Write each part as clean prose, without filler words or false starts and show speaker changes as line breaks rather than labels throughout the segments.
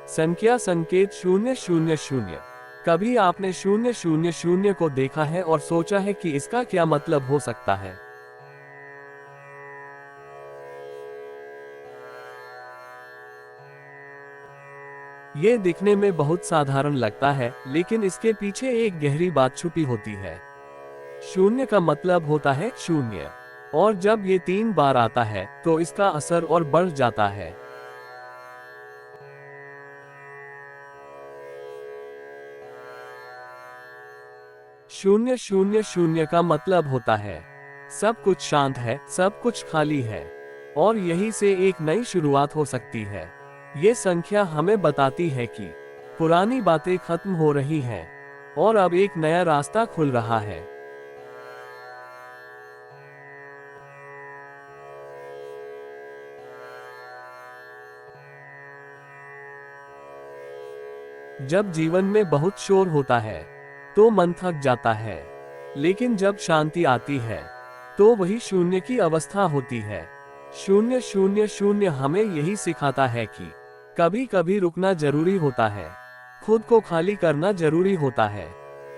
संख्या संकेत 000। कभी आपने 000 को देखा है और सोचा है कि इसका क्या मतलब हो सकता है? ये दिखने में बहुत साधारण लगता है, लेकिन इसके पीछे एक गहरी बात छुपी होती है। शून्य का मतलब होता है शून्य, और जब ये 3 बार आता है तो इसका असर और बढ़ जाता है। शून्य शून्य शून्य का मतलब होता है सब कुछ शांत है, सब कुछ खाली है, और यही से एक नई शुरुआत हो सकती है। ये संख्या हमें बताती है कि पुरानी बातें खत्म हो रही हैं और अब एक नया रास्ता खुल रहा है। जब जीवन में बहुत शोर होता है तो मन थक जाता है, लेकिन जब शांति आती है तो वही शून्य की अवस्था होती है। शून्य शून्य शून्य हमें यही सिखाता है कि कभी कभी रुकना जरूरी होता है, खुद को खाली करना जरूरी होता है,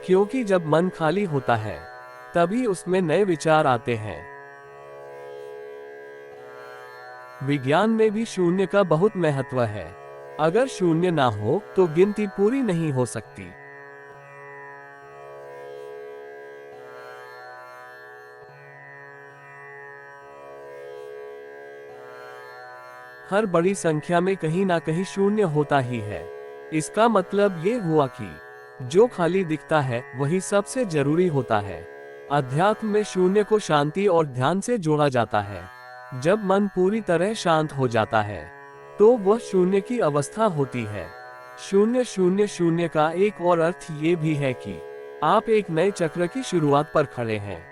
क्योंकि जब मन खाली होता है तभी उसमें नए विचार आते हैं। विज्ञान में भी शून्य का बहुत महत्व है। अगर शून्य ना हो तो गिनती पूरी नहीं हो सकती। हर बड़ी संख्या में कहीं ना कहीं शून्य होता ही है। इसका मतलब ये हुआ कि जो खाली दिखता है वही सबसे जरूरी होता है। अध्यात्म में शून्य को शांति और ध्यान से जोड़ा जाता है। जब मन पूरी तरह शांत हो जाता है तो वह शून्य की अवस्था होती है। शून्य शून्य शून्य का एक और अर्थ ये भी है कि आप एक नए चक्र की शुरुआत पर खड़े हैं।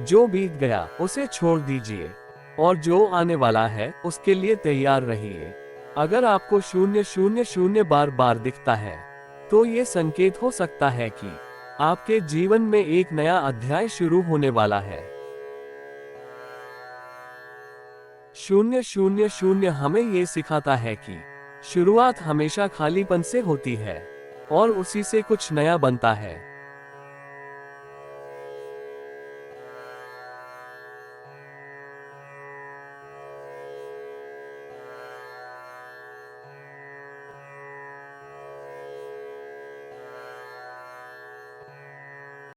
जो बीत गया उसे छोड़ दीजिए और जो आने वाला है उसके लिए तैयार रहिए। अगर आपको 000 बार बार दिखता है तो ये संकेत हो सकता है कि आपके जीवन में एक नया अध्याय शुरू होने वाला है। 000 हमें ये सिखाता है कि शुरुआत हमेशा खालीपन से होती है और उसी से कुछ नया बनता है।